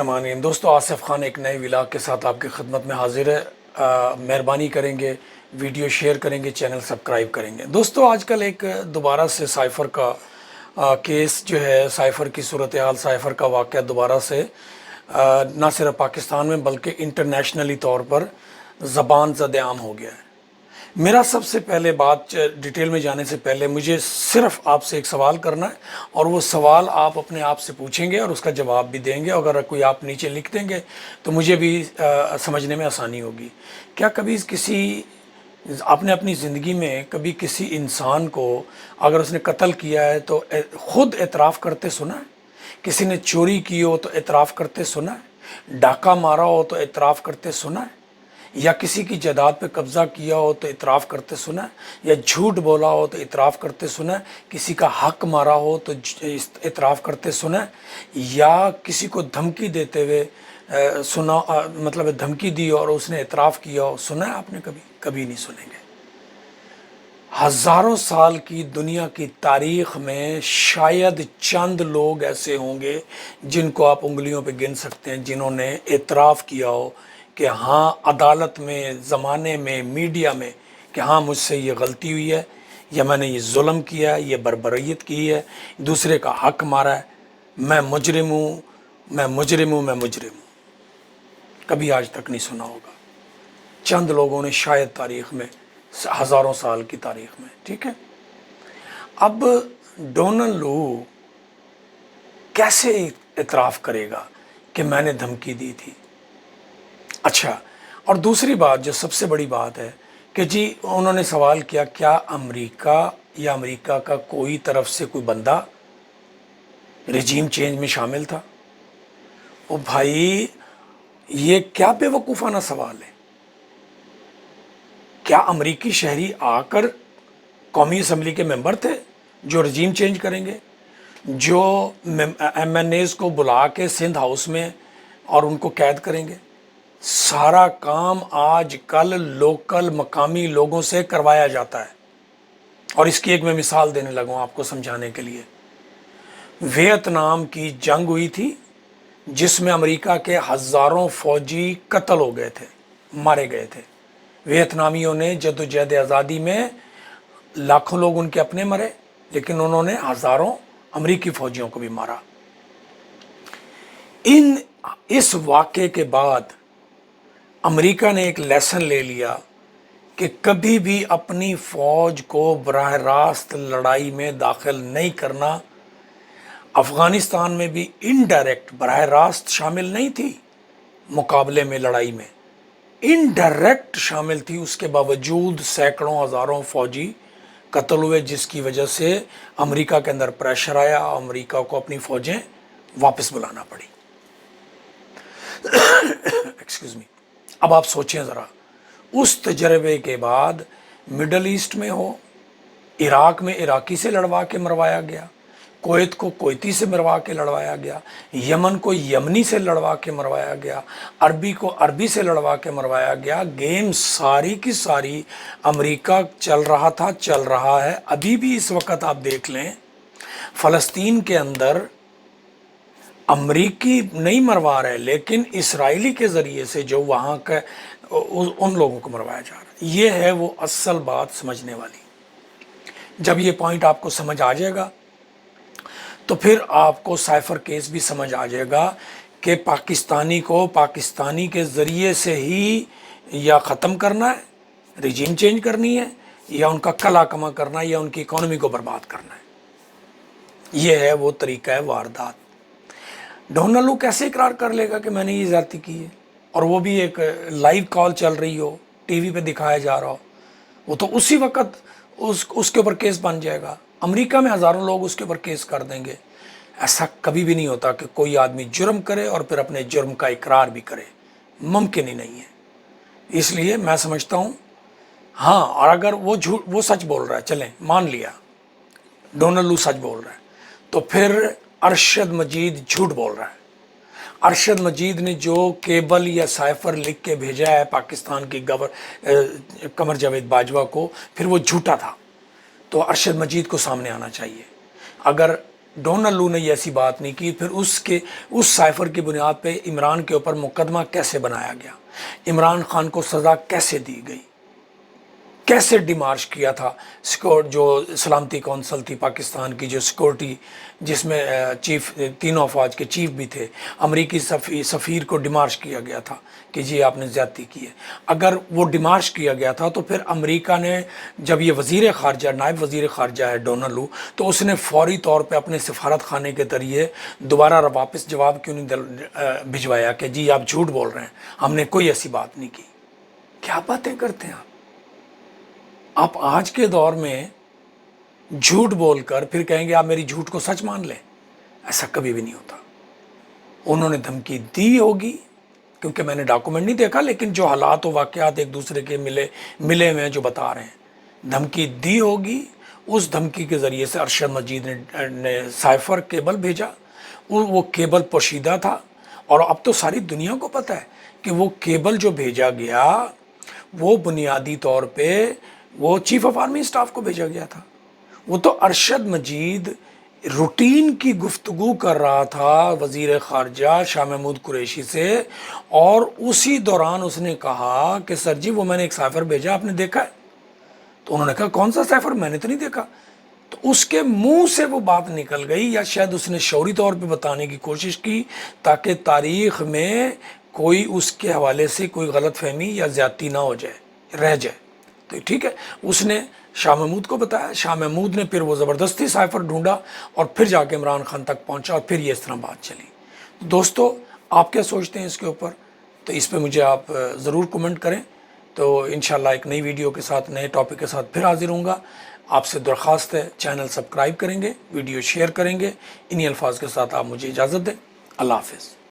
बिस्मिल्लाहिर्रहमानिर्रहीम। दोस्तों, आसिफ खान एक नए व्लॉग के साथ आपकी खिदमत में हाजिर है। मेहरबानी करेंगे, वीडियो शेयर करेंगे, चैनल सब्सक्राइब करेंगे। दोस्तों, आजकल एक दोबारा से साइफ़र का केस जो है, साइफ़र की सूरत हाल, साइफ़र का वाक़या दोबारा से ना सिर्फ पाकिस्तान में बल्कि इंटरनेशनली तौर पर ज़बान ज़द-ए-आम हो गया है। मेरा सबसे पहले बात डिटेल में जाने से पहले मुझे सिर्फ आपसे एक सवाल करना है, और वो सवाल आप अपने आप से पूछेंगे और उसका जवाब भी देंगे। अगर कोई आप नीचे लिख देंगे तो मुझे भी समझने में आसानी होगी। क्या कभी आपने अपनी ज़िंदगी में कभी किसी इंसान को, अगर उसने कत्ल किया है तो ख़ुद एतराफ़ करते सुना है? किसी ने चोरी की हो तो एतराफ़ करते सुना है? डाका मारा हो तो एतराफ़ करते सुना है? या किसी की जायदाद पे कब्ज़ा किया हो तो इतराफ़ करते सुना है? या झूठ बोला हो तो इतराफ़ करते सुना है? किसी का हक मारा हो तो इतराफ़ करते सुना है? या किसी को धमकी देते हुए मतलब धमकी दी और उसने इतराफ़ किया हो, सुना है आपने? कभी कभी नहीं सुनेंगे। हज़ारों साल की दुनिया की तारीख़ में शायद चंद लोग ऐसे होंगे जिनको आप उंगलियों पे गिन सकते हैं, जिन्होंने इतराफ़ किया हो कि हाँ, अदालत में, ज़माने में, मीडिया में, कि हाँ, मुझसे ये गलती हुई है, या मैंने ये जुल्म किया है, ये बर्बरियत की है, दूसरे का हक मारा है, मैं मुजरिम हूँ, मैं मुजरिम हूँ, मैं मुजरिम हूँ। कभी आज तक नहीं सुना होगा। चंद लोगों ने शायद तारीख़ में, हज़ारों साल की तारीख़ में। ठीक है, अब डोनाल्ड लू कैसे इतराफ़ करेगा कि मैंने धमकी दी थी? अच्छा, और दूसरी बात जो सबसे बड़ी बात है कि जी, उन्होंने सवाल किया, क्या अमेरिका या अमेरिका का कोई तरफ से कोई बंदा रजीम चेंज में शामिल था? ओ भाई, ये क्या बेवकूफ़ाना सवाल है। क्या अमेरिकी शहरी आकर कौमी असम्बली के मेंबर थे जो रजीम चेंज करेंगे, जो MNAs को बुला के सिंध हाउस में और उनको कैद करेंगे? सारा काम आज कल लोकल मकामी लोगों से करवाया जाता है। और इसकी एक मैं मिसाल देने लगा हूँ आपको समझाने के लिए। वियतनाम की जंग हुई थी जिसमें अमेरिका के हज़ारों फौजी कत्ल हो गए थे, मारे गए थे। वियतनामियों ने जदोजहद आज़ादी में लाखों लोग उनके अपने मरे, लेकिन उन्होंने हज़ारों अमेरिकी फौजियों को भी मारा। इस वाक़े के बाद अमेरिका ने एक लेसन ले लिया कि कभी भी अपनी फ़ौज को बराह रास्त लड़ाई में दाखिल नहीं करना। अफ़गानिस्तान में भी इनडायरेक्ट, बराह रास्त शामिल नहीं थी मुकाबले में, लड़ाई में इनडायरेक्ट शामिल थी। उसके बावजूद सैकड़ों हज़ारों फ़ौजी कत्ल हुए, जिसकी वजह से अमेरिका के अंदर प्रेशर आया, अमेरिका को अपनी फ़ौजें वापस बुलाना पड़ी। Excuse me. अब आप सोचें ज़रा, उस तजर्बे के बाद मिडल ईस्ट में हो, इराक़ में इराक़ी से लड़वा के मरवाया गया, कुवैत को कुवैती से मरवा के लड़वाया गया, यमन को यमनी से लड़वा के मरवाया गया, अरबी को अरबी से लड़वा के मरवाया गया। गेम सारी की सारी अमेरिका चल रहा था, चल रहा है, अभी भी इस वक्त आप देख लें, फ़लस्तीन के अंदर अमरीकी नहीं मरवा रहे, लेकिन इसराइली के ज़रिए से जो वहाँ के उन लोगों को मरवाया जा रहा है। ये है वो असल बात समझने वाली। जब ये पॉइंट आपको समझ आ जाएगा तो फिर आपको साइफ़र केस भी समझ आ जाएगा कि पाकिस्तानी को पाकिस्तानी के ज़रिए से ही या ख़त्म करना है, रजीम चेंज करनी है, या उनका कला कमा करना है, या उनकी इकॉनमी को बर्बाद करना है। ये है वो तरीका है वारदात। डोनाल्ड लू कैसे इकरार कर लेगा कि मैंने ये ज़्यादती की है, और वो भी एक लाइव कॉल चल रही हो, टीवी पे दिखाया जा रहा हो? वो तो उसी वक्त उसके ऊपर केस बन जाएगा। अमेरिका में हज़ारों लोग उसके ऊपर केस कर देंगे। ऐसा कभी भी नहीं होता कि कोई आदमी जुर्म करे और फिर अपने जुर्म का इकरार भी करे, मुमकिन ही नहीं है। इसलिए मैं समझता हूँ, हाँ, और अगर वो सच बोल रहा है, चलें मान लिया डोनाल्ड लू सच बोल रहा है, तो फिर अरशद मजीद झूठ बोल रहा है। अरशद मजीद ने जो केबल या साइफ़र लिख के भेजा है पाकिस्तान की कमर जावेद बाजवा को, फिर वो झूठा था। तो अरशद मजीद को सामने आना चाहिए। अगर ڈونلڈ لو نے یہ ایسی بات نہیں کی. پھر اس سائفر کی بنیاد پہ عمران کے اوپر مقدمہ کیسے بنایا گیا, عمران خان کو سزا کیسے دی گئی, کیسے ڈیمارش کیا تھا جو سلامتی کونسل تھی پاکستان کی, جو سیکورٹی جس میں تینوں افواج کے چیف بھی تھے, امریکی سفیر کو ڈیمارش کیا گیا تھا کہ جی آپ نے زیادتی کی ہے. اگر وہ ڈیمارش کیا گیا تھا تو پھر امریکہ نے, جب یہ وزیر خارجہ نائب وزیر خارجہ ہے ڈونلڈ لو, تو اس نے فوری طور پہ اپنے سفارت خانے کے ذریعے دوبارہ واپس جواب کیوں نہیں بھجوایا کہ جی آپ جھوٹ بول رہے ہیں, ہم نے کوئی ایسی بات نہیں کی. کیا باتیں کرتے ہیں آپ آج کے دور میں جھوٹ بول کر پھر کہیں گے آپ میری جھوٹ کو سچ مان لیں. ایسا کبھی بھی نہیں ہوتا. انہوں نے دھمکی دی ہوگی, کیونکہ میں نے ڈاکومنٹ نہیں دیکھا, لیکن جو حالات و واقعات ایک دوسرے کے ملے ہوئے جو بتا رہے ہیں, دھمکی دی ہوگی. اس دھمکی کے ذریعے سے ارشد مجید نے سائفر کیبل بھیجا. وہ کیبل پوشیدہ تھا, اور اب تو ساری دنیا کو پتہ ہے کہ وہ کیبل جو بھیجا گیا وہ بنیادی طور پہ وہ چیف آف آرمی اسٹاف کو بھیجا گیا تھا. وہ تو ارشد مجید روٹین کی گفتگو کر رہا تھا وزیر خارجہ شاہ محمود قریشی سے, اور اسی دوران اس نے کہا کہ سر جی وہ میں نے ایک سائفر بھیجا, آپ نے دیکھا ہے؟ تو انہوں نے کہا کون سا سائفر, میں نے تو نہیں دیکھا. تو اس کے منہ سے وہ بات نکل گئی, یا شاید اس نے شعوری طور پہ بتانے کی کوشش کی تاکہ تاریخ میں کوئی اس کے حوالے سے کوئی غلط فہمی یا زیادتی نہ ہو جائے, رہ جائے. تو ٹھیک ہے, اس نے شاہ محمود کو بتایا, شاہ محمود نے پھر وہ زبردستی سائفر ڈھونڈا اور پھر جا کے عمران خان تک پہنچا, اور پھر یہ اس طرح بات چلی. دوستو آپ کیا سوچتے ہیں اس کے اوپر؟ تو اس پہ مجھے آپ ضرور کمنٹ کریں. تو انشاءاللہ ایک نئی ویڈیو کے ساتھ, نئے ٹاپک کے ساتھ پھر حاضر ہوں گا. آپ سے درخواست ہے چینل سبسکرائب کریں گے, ویڈیو شیئر کریں گے. انہی الفاظ کے ساتھ آپ مجھے اجازت دیں. اللہ حافظ.